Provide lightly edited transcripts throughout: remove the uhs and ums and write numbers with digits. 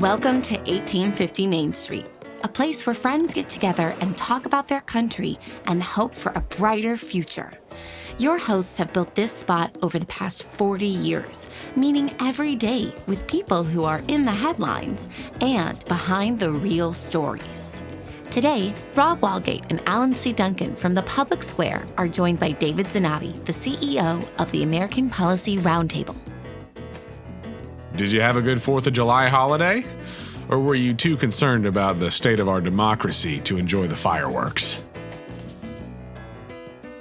Welcome to 1850 Main Street, a place where friends get together and talk about their country and hope for a brighter future. Your hosts have built this spot over the past 40 years, meeting every day with people who are in the headlines and behind the real stories. Today, Rob Walgate and Alan C. Duncan from the Public Square are joined by David Zanotti, the CEO of the American Policy Roundtable. Did you have a good 4th of July holiday? Or were you too concerned about the state of our democracy to enjoy the fireworks?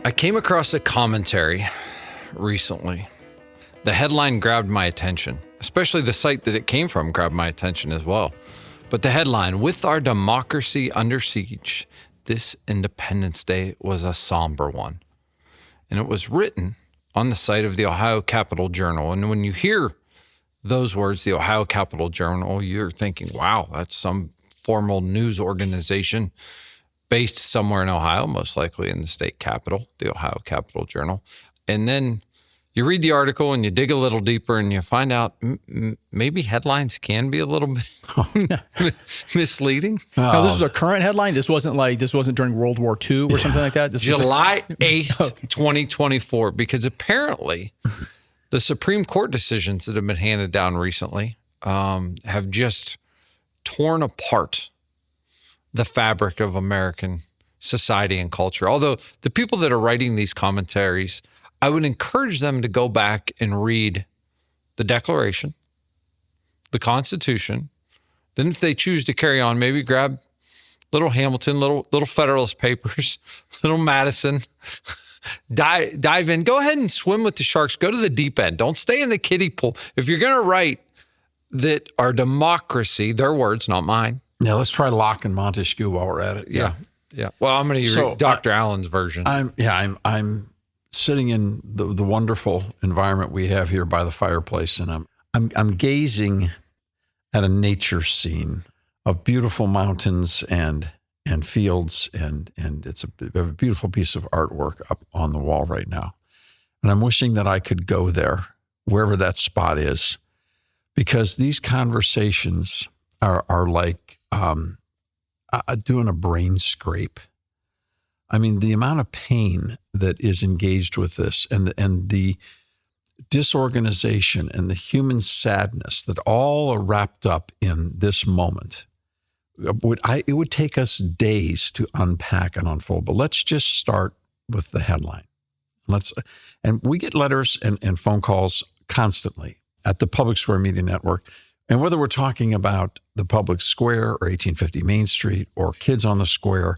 I came across a commentary recently. The headline grabbed my attention, especially the site that it came from grabbed my attention as well. But the headline, "With our democracy under siege, this Independence Day was a somber one." And it was written on the site of the Ohio Capitol Journal. And when you hear those words, the Ohio Capitol Journal, you're thinking, wow, that's some formal news organization based somewhere in Ohio, most likely in the state capitol, the Ohio Capitol Journal. And then you read the article and you dig a little deeper and you find out maybe headlines can be a little bit misleading. No, this is a current headline. This wasn't during World War II or something like that. This July 8th, 2024, because apparently the Supreme Court decisions that have been handed down recently have just torn apart the fabric of American society and culture. Although the people that are writing these commentaries, I would encourage them to go back and read the Declaration, the Constitution. Then if they choose to carry on, maybe grab little Hamilton, little Federalist Papers, little Madison, dive in. Go ahead and swim with the sharks. Go to the deep end. Don't stay in the kiddie pool. If you're going to write that our democracy, their words, not mine. Yeah, let's try Locke and Montesquieu while we're at it. Yeah. Well, I'm going to read Dr. Allen's version. I'm sitting in the wonderful environment we have here by the fireplace, and I'm gazing at a nature scene of beautiful mountains and fields, and it's a beautiful piece of artwork up on the wall right now. And I'm wishing that I could go there, wherever that spot is, because these conversations are like doing a brain scrape. I mean, the amount of pain that is engaged with this and the disorganization and the human sadness that all are wrapped up in this moment. It would take us days to unpack and unfold, but let's just start with the headline. And we get letters and phone calls constantly at the Public Square Media Network. And whether we're talking about the Public Square or 1850 Main Street or Kids on the Square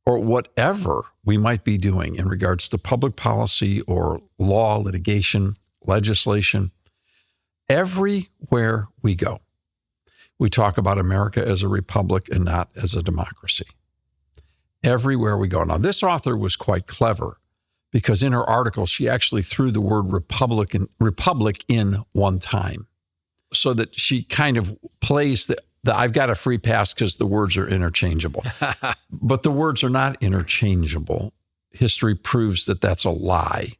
or whatever we might be doing in regards to public policy or law, litigation, legislation, everywhere we go, we talk about America as a republic and not as a democracy. Everywhere we go. Now, this author was quite clever because in her article, she actually threw the word republic in one time so that she kind of plays the I've got a free pass because the words are interchangeable. But the words are not interchangeable. History proves that that's a lie.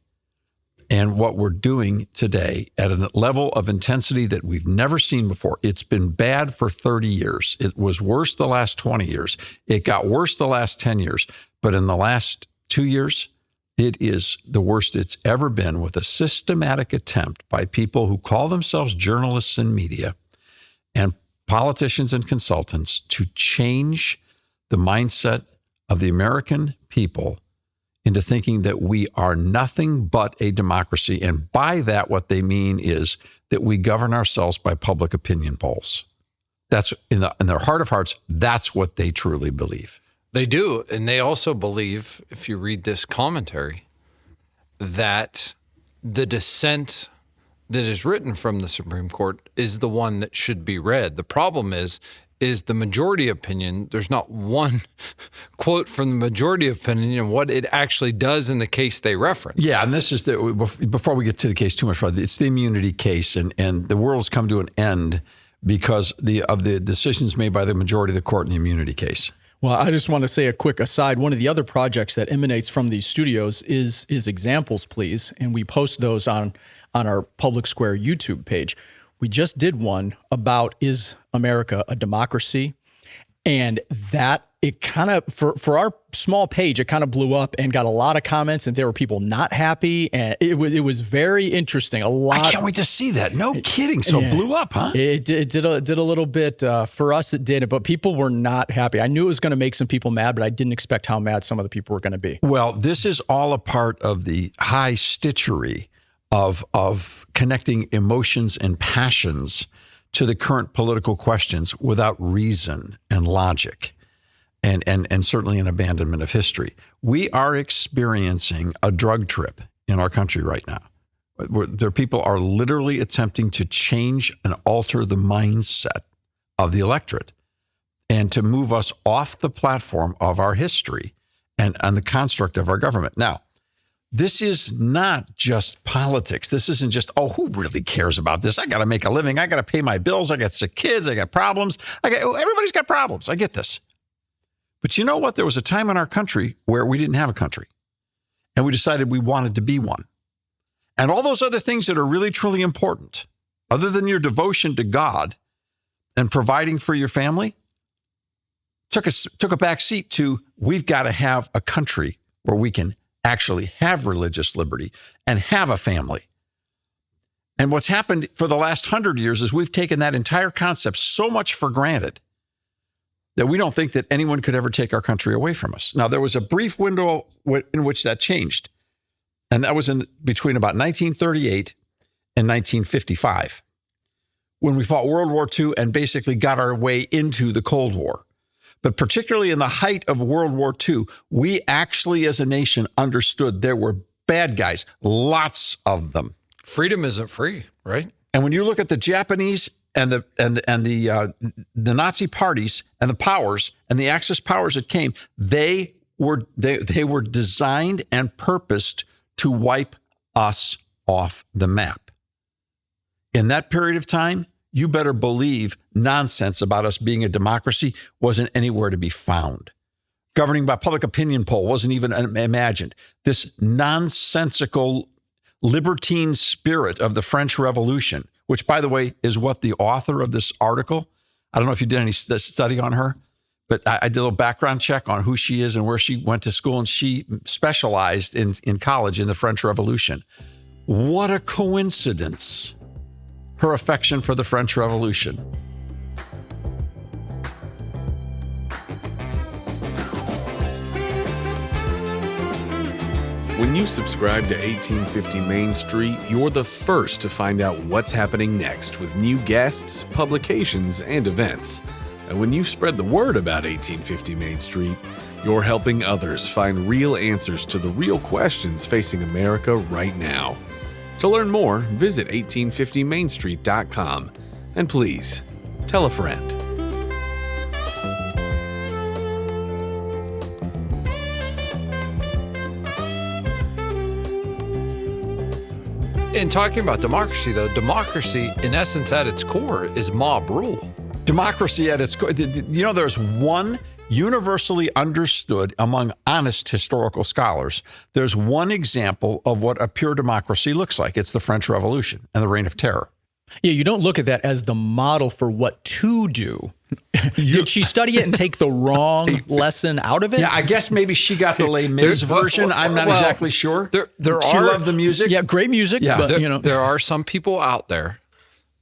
And what we're doing today at a level of intensity that we've never seen before, it's been bad for 30 years. It was worse the last 20 years. It got worse the last 10 years. But in the last 2 years, it is the worst it's ever been, with a systematic attempt by people who call themselves journalists and media and politicians and consultants to change the mindset of the American people into thinking that we are nothing but a democracy. And by that, what they mean is that we govern ourselves by public opinion polls. That's in their heart of hearts, that's what they truly believe. They do. And they also believe, if you read this commentary, that the dissent that is written from the Supreme Court is the one that should be read. The problem is the majority opinion. There's not one quote from the majority opinion and what it actually does in the case they reference. Yeah, and this is before we get to the case too much further, it's the immunity case, and the world has come to an end because of the decisions made by the majority of the court in the immunity case. Well, I just want to say a quick aside. One of the other projects that emanates from these studios is Examples, Please, and we post those on our Public Square YouTube page. We just did one about, is America a democracy? And that, it kind of, for our small page, it kind of blew up and got a lot of comments, and there were people not happy. And it was very interesting. I can't wait to see that. No kidding. So it blew up, huh? It did a little bit. For us, it did, but people were not happy. I knew it was going to make some people mad, but I didn't expect how mad some of the people were going to be. Well, this is all a part of the high stitchery of connecting emotions and passions to the current political questions without reason and logic, and certainly an abandonment of history. We are experiencing a drug trip in our country right now. People are literally attempting to change and alter the mindset of the electorate and to move us off the platform of our history and the construct of our government. Now, this is not just politics. This isn't just, who really cares about this? I got to make a living. I got to pay my bills. I got sick kids. I got problems. Everybody's got problems. I get this. But you know what? There was a time in our country where we didn't have a country, and we decided we wanted to be one. And all those other things that are really, truly important, other than your devotion to God and providing for your family, took a back seat to, we've got to have a country where we can actually have religious liberty and have a family. And what's happened for the last 100 years is we've taken that entire concept so much for granted that we don't think that anyone could ever take our country away from us. Now, there was a brief window in which that changed, and that was in between about 1938 and 1955, when we fought World War II and basically got our way into the Cold War. But particularly in the height of World War II, we actually as a nation understood there were bad guys, lots of them. Freedom isn't free, right? And when you look at the Japanese and the Nazi parties and the powers and the Axis powers that came, they were designed and purposed to wipe us off the map. In that period of time, you better believe nonsense about us being a democracy wasn't anywhere to be found. Governing by public opinion poll wasn't even imagined. This nonsensical libertine spirit of the French Revolution, which, by the way, is what the author of this article, I don't know if you did any study on her, but I did a little background check on who she is and where she went to school, and she specialized in college in the French Revolution. What a coincidence. Her affection for the French Revolution. When you subscribe to 1850 Main Street, you're the first to find out what's happening next with new guests, publications, and events. And when you spread the word about 1850 Main Street, you're helping others find real answers to the real questions facing America right now. To learn more, visit 1850mainstreet.com. And please, tell a friend. In talking about democracy, though, democracy, in essence, at its core, is mob rule. Democracy at its core. You know, there's one universally understood among honest historical scholars. There's one example of what a pure democracy looks like. It's the French Revolution and the Reign of Terror. Yeah, you don't look at that as the model for what to do. Did she study it and take the wrong lesson out of it? Yeah, I guess maybe she got the Les Mis version. I'm not exactly sure. She loved the music. Yeah, great music. Yeah. But, there are some people out there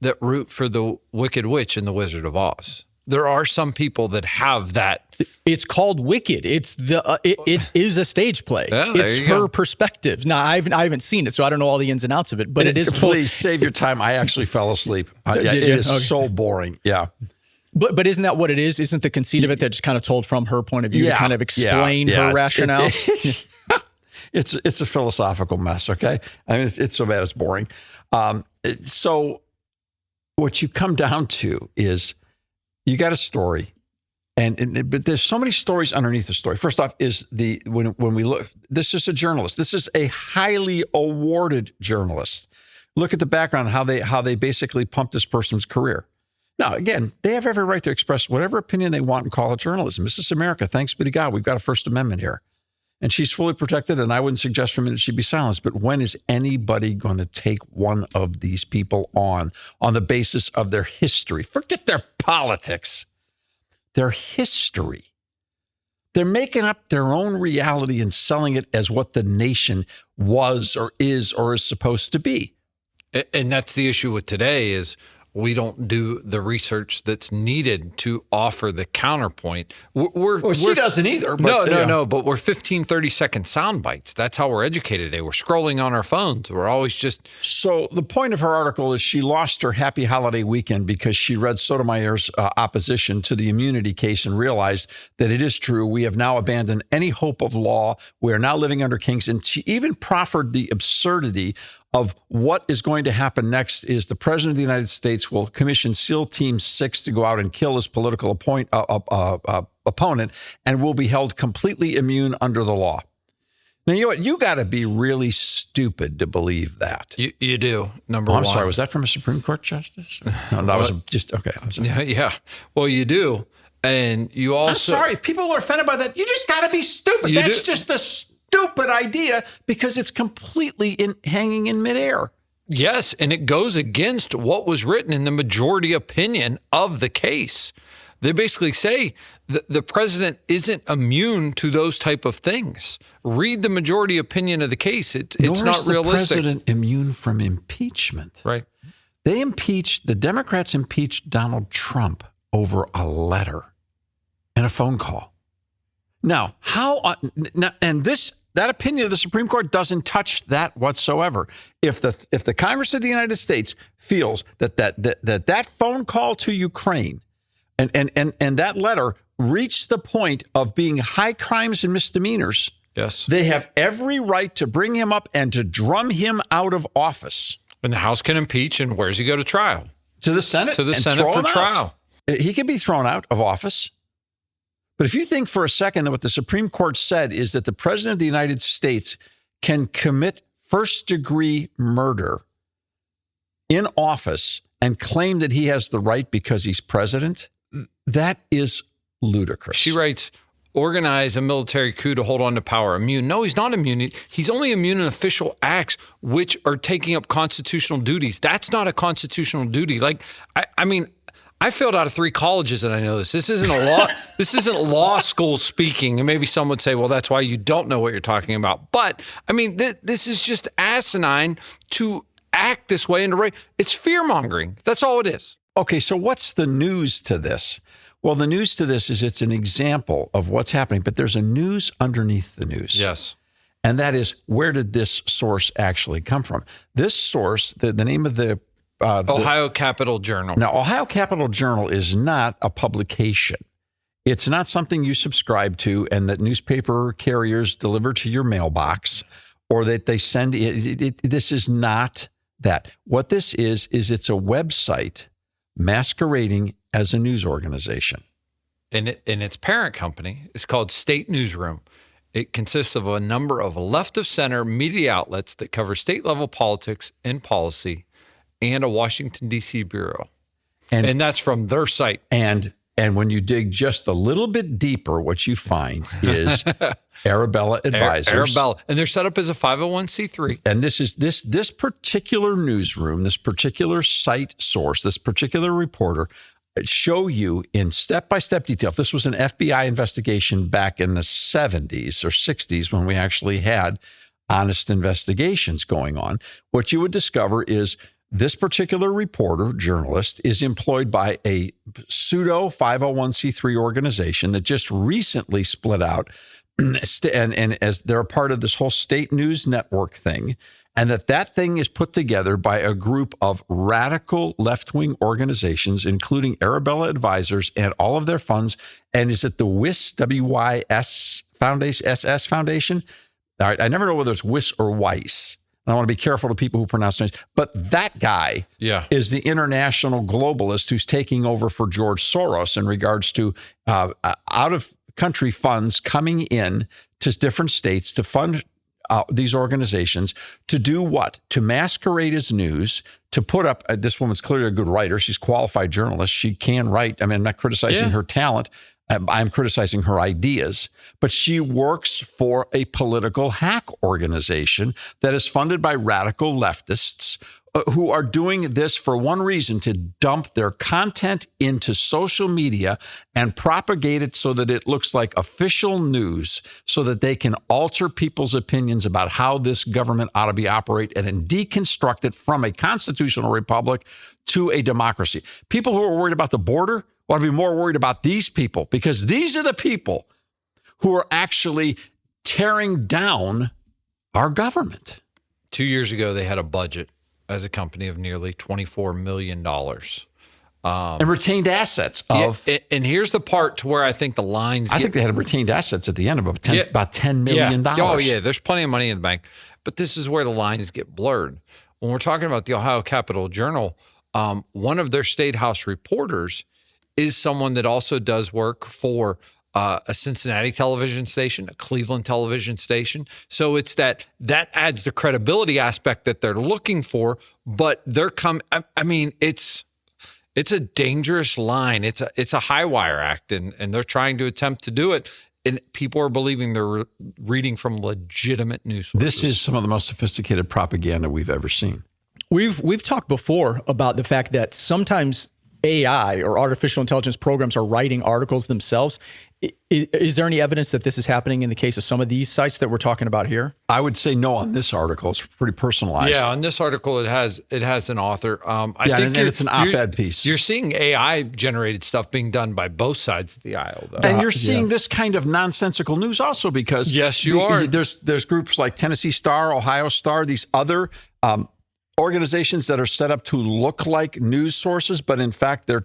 that root for the Wicked Witch in The Wizard of Oz. There are some people that have that. It's called Wicked. It's it is a stage play. Yeah, it's her perspective. Now, I haven't seen it, so I don't know all the ins and outs of it. But it is. Please save your time. I actually fell asleep. It is so boring. Yeah. But isn't that what it is? Isn't the conceit of it that just kind of told from her point of view to kind of explain her rationale? It's a philosophical mess. Okay, I mean it's so bad it's boring. So what you come down to is you got a story, but there's so many stories underneath the story. First off, is when we look, this is a journalist. This is a highly awarded journalist. Look at the background, how they basically pumped this person's career. Now, again, they have every right to express whatever opinion they want and call it journalism. This is America. Thanks be to God. We've got a First Amendment here. and she's fully protected, and I wouldn't suggest for a minute she be silenced. But when is anybody going to take one of these people on the basis of their history? Forget their politics, their history. They're making up their own reality and selling it as what the nation was or is supposed to be. And that's the issue with today is we don't do the research that's needed to offer the counterpoint. She doesn't either. But, No. But we're 15, 30-second sound bites. That's how we're educated today. We're scrolling on our phones. We're always just... So the point of her article is she lost her happy holiday weekend because she read Sotomayor's opposition to the immunity case and realized that it is true. We have now abandoned any hope of law. We are now living under kings. And she even proffered the absurdity of what is going to happen next is the president of the United States will commission SEAL Team 6 to go out and kill his political opponent and will be held completely immune under the law. Now, you know what? You got to be really stupid to believe that. You do, number one. I'm sorry. Was that from a Supreme Court justice? No, that was just, okay. I'm sorry. Yeah. Well, you do. And you also... I'm sorry. If people are offended by that, you just got to be stupid. That's just the stupid idea because it's completely hanging in midair. Yes, and it goes against what was written in the majority opinion of the case. They basically say the president isn't immune to those type of things. Read the majority opinion of the case. It's Nor not is the realistic. President immune from impeachment. Right. The Democrats impeached Donald Trump over a letter and a phone call. Now, that opinion of the Supreme Court doesn't touch that whatsoever. If the Congress of the United States feels that phone call to Ukraine and that letter reached the point of being high crimes and misdemeanors, yes, they have every right to bring him up and to drum him out of office. And the House can impeach, and where's he go to trial? To the Senate. To the Senate for trial. He can be thrown out of office. But if you think for a second that what the Supreme Court said is that the president of the United States can commit first-degree murder in office and claim that he has the right because he's president, that is ludicrous. She writes, organize a military coup to hold on to power. Immune. No, he's not immune. He's only immune in official acts which are taking up constitutional duties. That's not a constitutional duty. I failed out of 3 colleges, and I know this. This isn't a law. This isn't law school speaking. And maybe some would say, "Well, that's why you don't know what you're talking about." But I mean, this is just asinine to act this way. It's fear mongering. That's all it is. Okay, so what's the news to this? Well, the news to this is it's an example of what's happening, but there's a news underneath the news. Yes. And that is, where did this source actually come from? This source, the name of the Ohio Capital Journal. Now, Ohio Capital Journal is not a publication. It's not something you subscribe to and that newspaper carriers deliver to your mailbox or that they send it. This is not that. What this is it's a website masquerading as a news organization. And its parent company is called State Newsroom. It consists of a number of left-of-center media outlets that cover state-level politics and policy, and a Washington, D.C. bureau. And that's from their site. And when you dig just a little bit deeper, what you find is Arabella Advisors. Arabella. And they're set up as a 501c3. And this particular newsroom, this particular site source, this particular reporter show you in step-by-step detail. If this was an FBI investigation back in the 70s or 60s when we actually had honest investigations going on, what you would discover is this particular reporter, journalist, is employed by a pseudo 501c3 organization that just recently split out, and as they're a part of this whole state news network thing, and that thing is put together by a group of radical left-wing organizations, including Arabella Advisors and all of their funds. And is it the WIS, W-Y-S Foundation, SS Foundation? All right, I never know whether it's WIS or WISE. I want to be careful to people who pronounce names. But that guy is the international globalist who's taking over for George Soros in regards to out-of-country funds coming in to different states to fund these organizations to do what? To masquerade as news, to put up, this woman's clearly a good writer. She's a qualified journalist. She can write. I mean, I'm not criticizing her talent. I'm criticizing her ideas, but she works for a political hack organization that is funded by radical leftists who are doing this for one reason: to dump their content into social media and propagate it so that it looks like official news, so that they can alter people's opinions about how this government ought to be operated and then deconstruct it from a constitutional republic to a democracy. People who are worried about the border ought to be more worried about these people, because these are the people who are actually tearing down our government. 2 years ago, they had a budget as a company of nearly $24 million. And retained assets of... Yeah, and here's the part to where I think the lines... I think they had retained assets at the end of about $10 million. Yeah. Oh, yeah. There's plenty of money in the bank. But this is where the lines get blurred. When we're talking about the Ohio Capitol Journal, one of their State House reporters is someone that also does work for a Cincinnati television station, a Cleveland television station. So it's that adds the credibility aspect that they're looking for, but I mean, it's a dangerous line. It's a high wire act, and they're trying to attempt to do it. And people are believing they're reading from legitimate news sources. This is some of the most sophisticated propaganda we've ever seen. We've talked before about the fact that sometimes AI or artificial intelligence programs are writing articles themselves. Is there any evidence that this is happening in the case of some of these sites that we're talking about here? I would say no on this article. It's pretty personalized. Yeah, on this article, it has an author. I think it's an op-ed piece. You're seeing AI-generated stuff being done by both sides of the aisle, though. And you're seeing this kind of nonsensical news also because... Yes, you are. There's groups like Tennessee Star, Ohio Star, these other... organizations that are set up to look like news sources, but in fact, they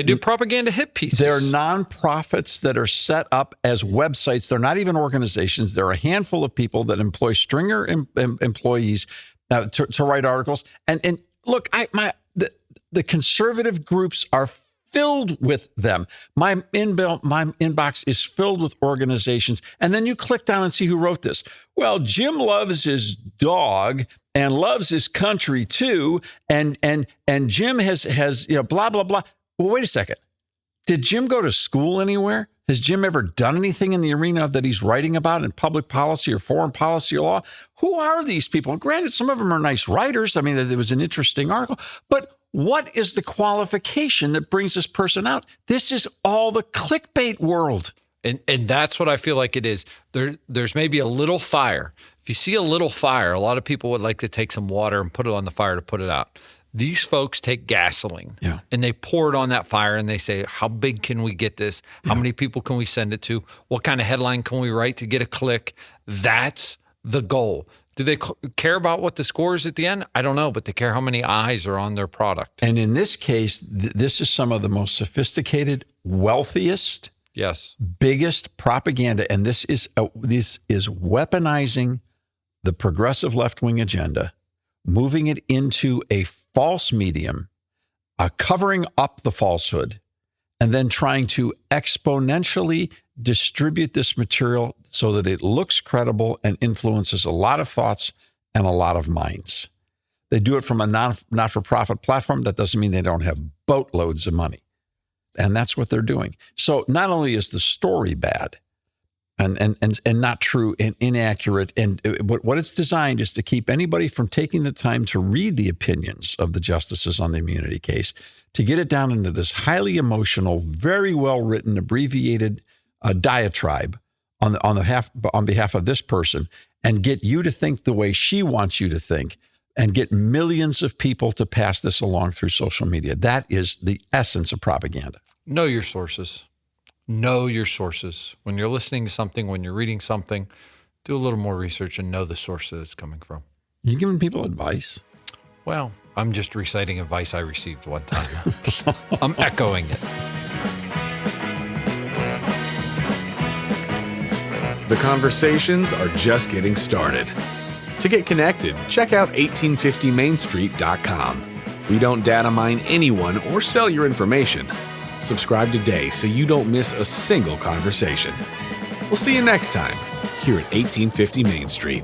do propaganda hit pieces. They're nonprofits that are set up as websites. They're not even organizations. They're a handful of people that employ stringer employees to write articles. And look, the conservative groups are filled with them. My inbox is filled with organizations. And then you click down and see who wrote this. Well, Jim loves his dog and loves his country too. And Jim has blah, blah, blah. Well, wait a second. Did Jim go to school anywhere? Has Jim ever done anything in the arena that he's writing about in public policy or foreign policy or law? Who are these people? Granted, some of them are nice writers. I mean, it was an interesting article, but what is the qualification that brings this person out? This is all the clickbait world. And that's what I feel like it is. There's maybe a little fire. If you see a little fire, a lot of people would like to take some water and put it on the fire to put it out. These folks take gasoline and they pour it on that fire and they say, how big can we get this? How many people can we send it to? What kind of headline can we write to get a click? That's the goal. Do they care about what the score is at the end? I don't know, but they care how many eyes are on their product. And in this case, this is some of the most sophisticated, wealthiest, biggest propaganda. And this is weaponizing the progressive left-wing agenda, moving it into a false medium, covering up the falsehood, and then trying to exponentially distribute this material so that it looks credible and influences a lot of thoughts and a lot of minds. They do it from a not-for-profit platform. That doesn't mean they don't have boatloads of money. And that's what they're doing. So not only is the story bad and not true and inaccurate, and what it's designed is to keep anybody from taking the time to read the opinions of the justices on the immunity case, to get it down into this highly emotional, very well-written, abbreviated diatribe on behalf of this person, and get you to think the way she wants you to think, and get millions of people to pass this along through social media. That is the essence of propaganda. Know your sources. Know your sources. When you're listening to something, when you're reading something, do a little more research and know the source that it's coming from. You giving people advice? Well, I'm just reciting advice I received one time. I'm echoing it. The conversations are just getting started. To get connected, check out 1850mainstreet.com. We don't data mine anyone or sell your information. Subscribe today so you don't miss a single conversation. We'll see you next time here at 1850 Main Street.